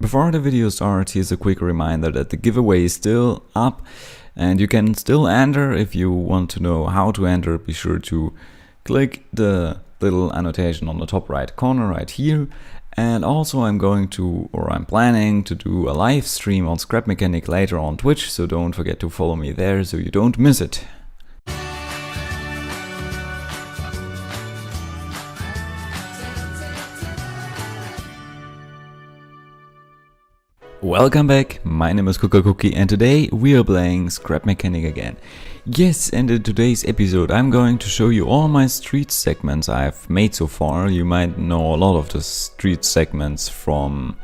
Before the video starts, here's a quick reminder that the giveaway is still up and you can still enter. If you want to know how to enter, be sure to click the little annotation on the top right corner right here. And also I'm planning to do a live stream on Scrap Mechanic later on Twitch, so don't forget to follow me there so you don't miss it. Welcome back, my name is CocoaCoCi and today we are playing Scrap Mechanic again. Yes, and in today's episode I'm going to show you all my street segments I've made so far. You might know a lot of the street segments from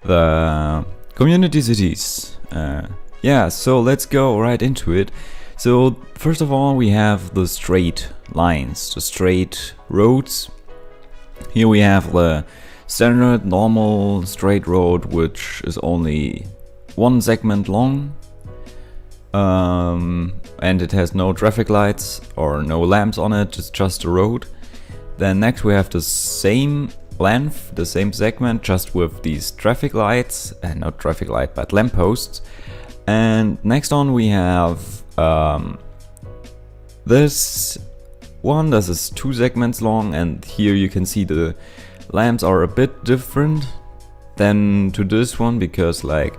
the community cities. Yeah, so let's go right into it. So first of all we have the straight lines, the straight roads. Here we have the standard normal straight road, which is only one segment long, and it has no traffic lights or no lamps on it, it's just a road. Then next we have the same length, the same segment, just with these traffic lights, and not traffic light but lampposts. And next on we have this one. This is 2 segments long, and here you can see the lamps are a bit different than to this one, because like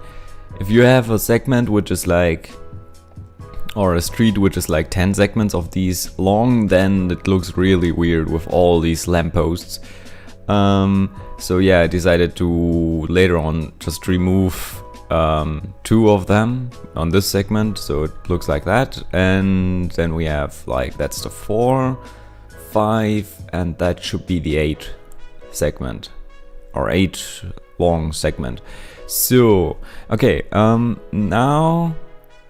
if you have a segment which is like, or a street which is like 10 segments of these long, then it looks really weird with all these lampposts. So yeah, I decided to later on just remove 2 of them on this segment, so it looks like that. And then we have like, that's the 4, 5, and that should be the 8 segment, or 8 long segment. So okay, now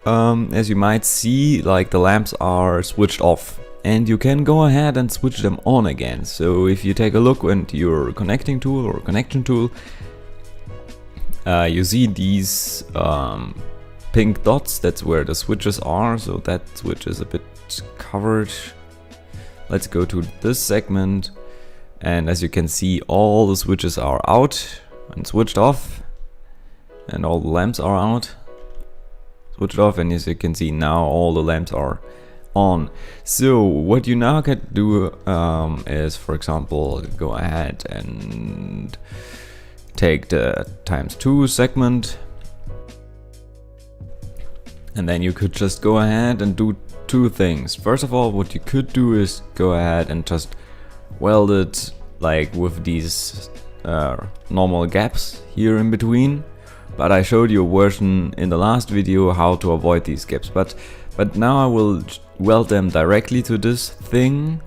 as you might see, like the lamps are switched off and you can go ahead and switch them on again. So if you take a look at your connecting tool or connection tool, you see these pink dots. That's where the switches are, so that switch is a bit covered. Let's go to this segment. And as you can see, all the switches are out and switched off, and all the lamps are out, switched off, and as you can see now all the lamps are on. So what you now can do is, for example, go ahead and take the ×2 segment, and then you could just go ahead and do 2 things. First of all, what you could do is go ahead and just weld it like with these normal gaps here in between, but I showed you a version in the last video how to avoid these gaps, but now I will weld them directly to this thing,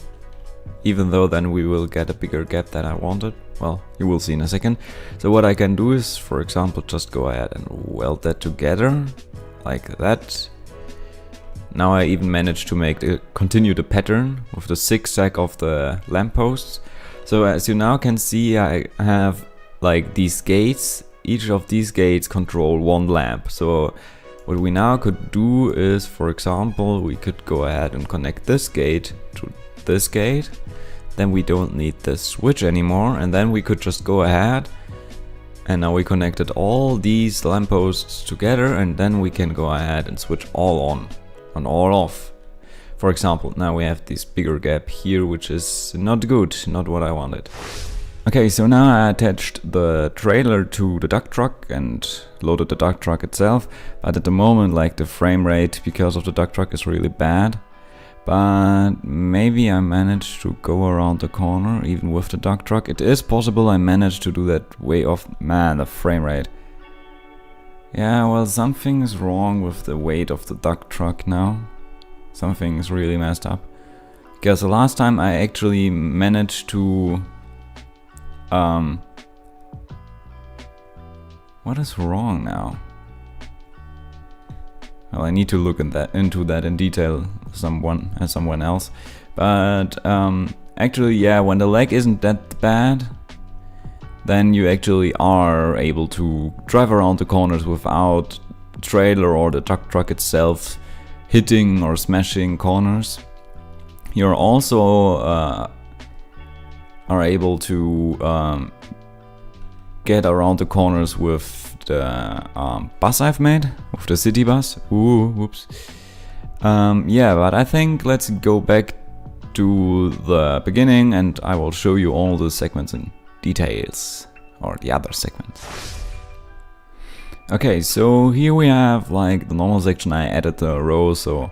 even though then we will get a bigger gap than I wanted. Well, you will see in a second. So what I can do is, for example, just go ahead and weld that together like that. Now I even managed to continue the pattern with the zigzag of the lampposts. So as you now can see, I have like these gates. Each of these gates control 1 lamp. So what we now could do is, for example, we could go ahead and connect this gate to this gate. Then we don't need this switch anymore, and then we could just go ahead, and now we connected all these lampposts together, and then we can go ahead and switch all on and all off. For example, now we have this bigger gap here, which is not good, not what I wanted. Okay, so now I attached the trailer to the dump truck and loaded the dump truck itself, but at the moment like the frame rate because of the dump truck is really bad. But maybe I managed to go around the corner even with the dump truck. It is possible I managed to do that way off. Man, the frame rate. Yeah, well, something is wrong with the weight of the dump truck now. Something is really messed up. Because the last time I actually managed to... What is wrong now? Well, I need to look into that in detail someone else. But actually, yeah, when the lag isn't that bad, then you actually are able to drive around the corners without the trailer or the dump truck itself hitting or smashing corners. You're also are able to get around the corners with the bus I've made, with the city bus. Ooh, whoops. Yeah, but I think let's go back to the beginning and I will show you all the segments in details, or the other segments. Okay, so here we have like the normal section. I added the row so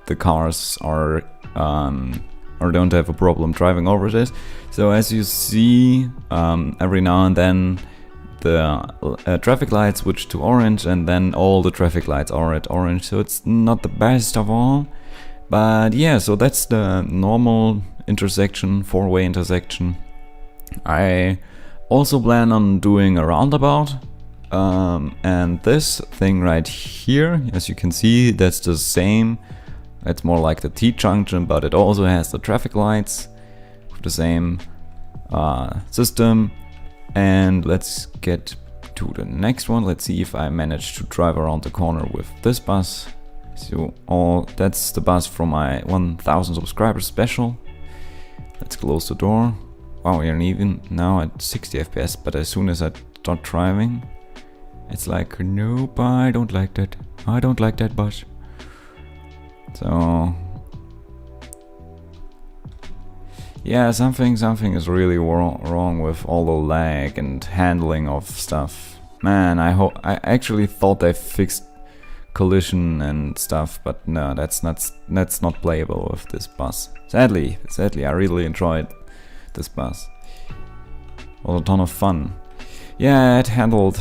the cars are or don't have a problem driving over this. So as you see, every now and then the traffic lights switch to orange, and then all the traffic lights are at orange, so it's not the best of all. But yeah, so that's the normal intersection, four-way intersection. I also plan on doing a roundabout, and this thing right here, as you can see, that's the same. It's more like the T-junction, but it also has the traffic lights with the same system. And let's get to the next one. Let's see if I manage to drive around the corner with this bus. So that's the bus from my 1000 subscribers special. Let's close the door. Wow, we're even now at 60 FPS, but as soon as I start driving, it's like, nope, I don't like that. I don't like that bus. So yeah, something is really wrong with all the lag and handling of stuff. Man, I actually thought they fixed collision and stuff, but no, that's not playable with this bus. Sadly, I really enjoyed this bus. It was a ton of fun. Yeah, it handled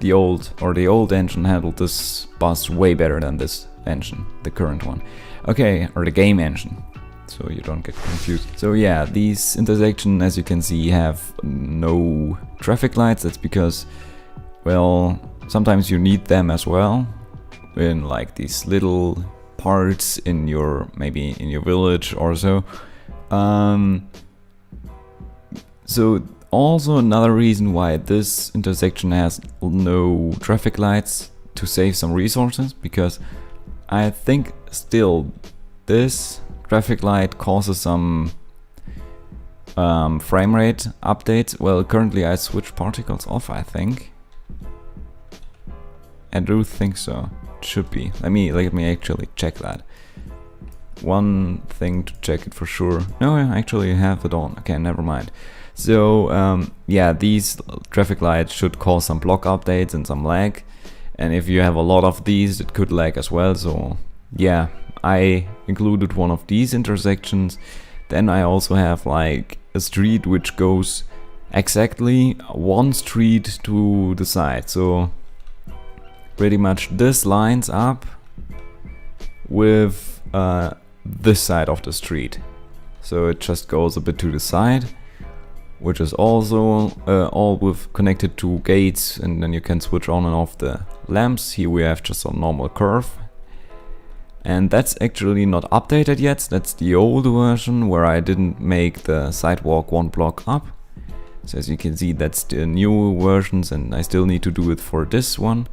the old engine handled this bus way better than this engine, the current one. Okay, or the game engine, so you don't get confused. So yeah, these intersections, as you can see, have no traffic lights. That's because, well, sometimes you need them as well in like these little parts in your, maybe in your village or so. So also another reason why this intersection has no traffic lights, to save some resources, because I think still this traffic light causes some frame rate updates. Well, currently I switch particles off, I think. I do think so. It should be. Let me actually check that. One thing to check it for sure. No, I actually have it on. Okay, never mind. So yeah, these traffic lights should cause some block updates and some lag. And if you have a lot of these, it could lag as well. So yeah, I included one of these intersections. Then I also have like a street which goes exactly one street to the side. So pretty much this lines up with this side of the street. So it just goes a bit to the side, which is also all with connected to gates, and then you can switch on and off the lamps. Here we have just a normal curve, and that's actually not updated yet. That's the old version where I didn't make the sidewalk one block up. So as you can see, that's the new versions, and I still need to do it for this one.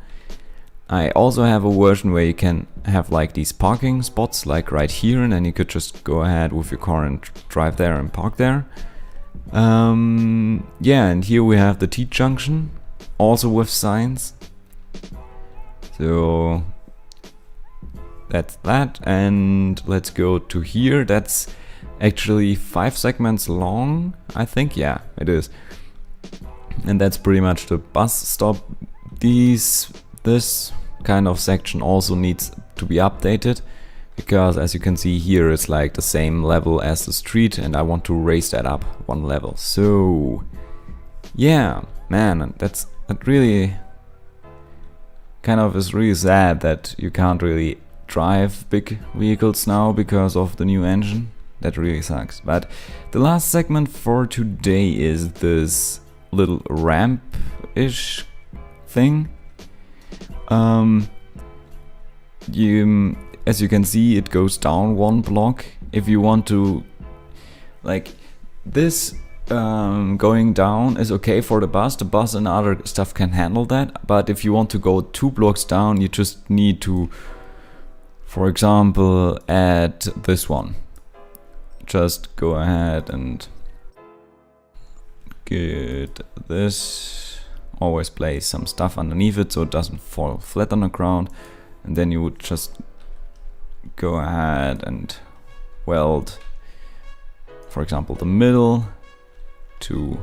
I also have a version where you can have like these parking spots like right here, and then you could just go ahead with your car and drive there and park there. Yeah, and here we have the T-junction, also with signs. So that's that, and let's go to here. That's actually 5 segments long, I think. Yeah, it is. And that's pretty much the bus stop. This kind of section also needs to be updated, because as you can see here, it's like the same level as the street, and I want to raise that up one level. So yeah, man, that really kind of is really sad that you can't really drive big vehicles now because of the new engine. That really sucks. But the last segment for today is this little ramp-ish thing. As you can see, it goes down one block. If you want to, like, this going down is okay for the bus and other stuff can handle that. But if you want to go 2 blocks down, you just need to, for example, add this one. Just go ahead and get this always place some stuff underneath it so it doesn't fall flat on the ground, and then you would just go ahead and weld, for example, the middle to,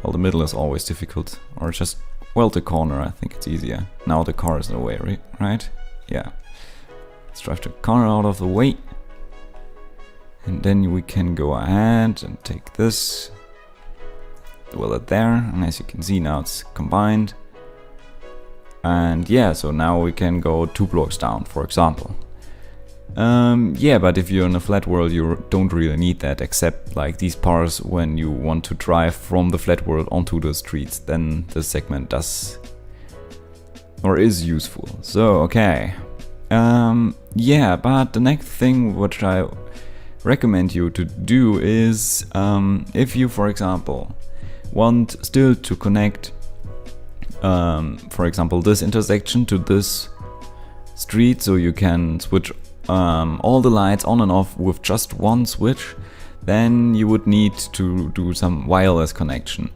well, the middle is always difficult, or just weld the corner. I think it's easier. Now the car is in the way, right? Yeah. Let's drive the car out of the way. And then we can go ahead and take this, weld it there, and as you can see now it's combined. And yeah, so now we can go 2 blocks down, for example. Yeah, but if you're in a flat world, you don't really need that, except like these parts when you want to drive from the flat world onto the streets, then this segment does or is useful. So okay, yeah, but the next thing which I recommend you to do is if you, for example, want still to connect for example this intersection to this street, so you can switch all the lights on and off with just one switch, then you would need to do some wireless connection.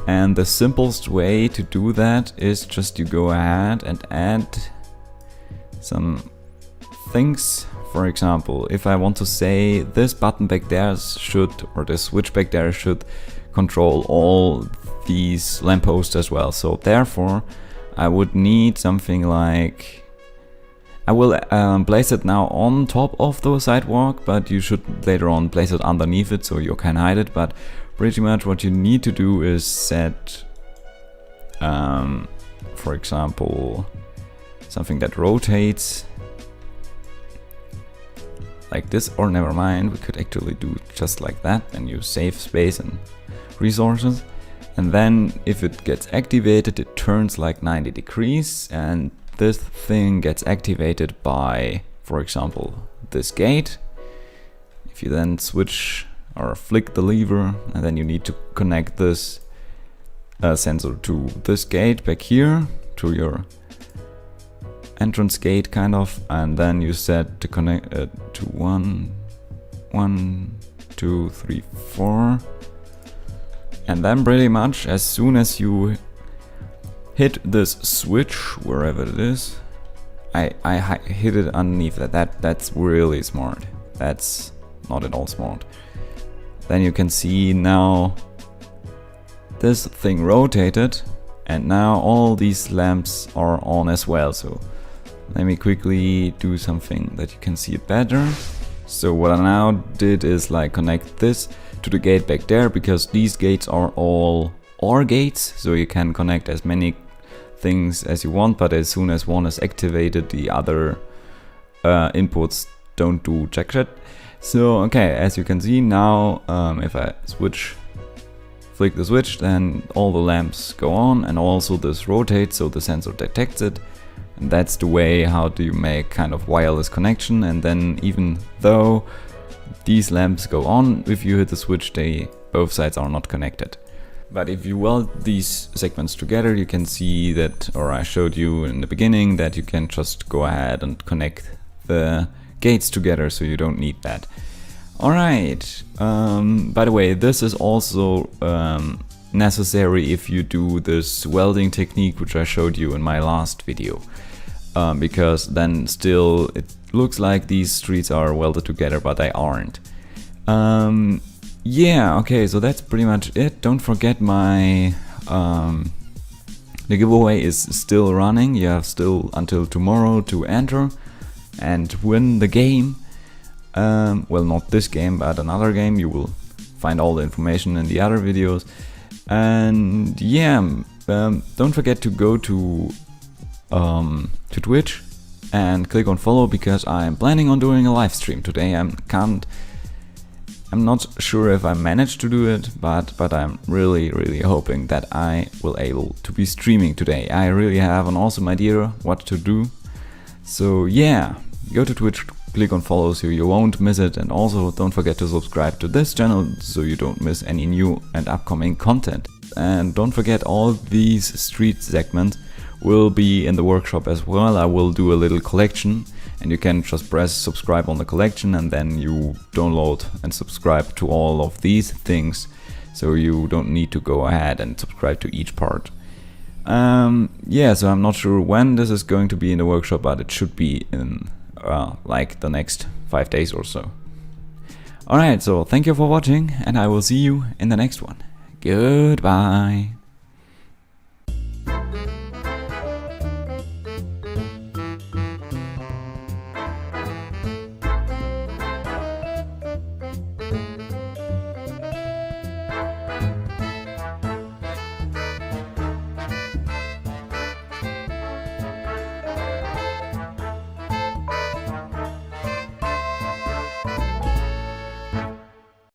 And the simplest way to do that is just you go ahead and add some things. For example, if I want to say this button back there should, or this switch back there should control all these lampposts as well. So therefore I would need something like, I will place it now on top of the sidewalk, but you should later on place it underneath it so you can hide it. But pretty much what you need to do is set, for example, something that rotates like this, or never mind, we could actually do just like that, and you save space and resources. And then if it gets activated, it turns like 90 degrees, and this thing gets activated by, for example, this gate. If you then switch or flick the lever, and then you need to connect this sensor to this gate back here, to your entrance gate kind of, and then you set to connect to 1, 2, 3, 4, and then pretty much as soon as you hit this switch wherever it is, I hit it underneath that's really smart. That's not at all smart. Then you can see now this thing rotated, and now all these lamps are on as well. So let me quickly do something that you can see it better. So what I now did is like connect this to the gate back there, because these gates are all OR gates, so you can connect as many things as you want, but as soon as one is activated, the other inputs don't do jack shit. So okay, as you can see now, if I flick the switch, then all the lamps go on, and also this rotates, so the sensor detects it. And that's the way how do you make kind of wireless connection. And then even though these lamps go on, if you hit the switch, both sides are not connected. But if you weld these segments together, you can see that, or I showed you in the beginning, that you can just go ahead and connect the gates together, so you don't need that. Alright, by the way, this is also necessary if you do this welding technique which I showed you in my last video, because then still it looks like these streets are welded together, but they aren't. Yeah, okay, so that's pretty much it. Don't forget my the giveaway is still running. You have still until tomorrow to enter and win the game. Well, not this game, but another game. You will find all the information in the other videos. And yeah, don't forget to go to Twitch and click on follow, because I'm planning on doing a live stream today. I'm not sure if I managed to do it, but I'm really hoping that I will able to be streaming today. I really have an awesome idea what to do. So yeah, go to Twitch, click on follow so you won't miss it, and also don't forget to subscribe to this channel so you don't miss any new and upcoming content. And don't forget, all these street segments will be in the workshop as well. I will do a little collection, and you can just press subscribe on the collection, and then you download and subscribe to all of these things, so you don't need to go ahead and subscribe to each part. Yeah, so I'm not sure when this is going to be in the workshop, but it should be in like the next 5 days or so. Alright, so thank you for watching, and I will see you in the next one. Goodbye.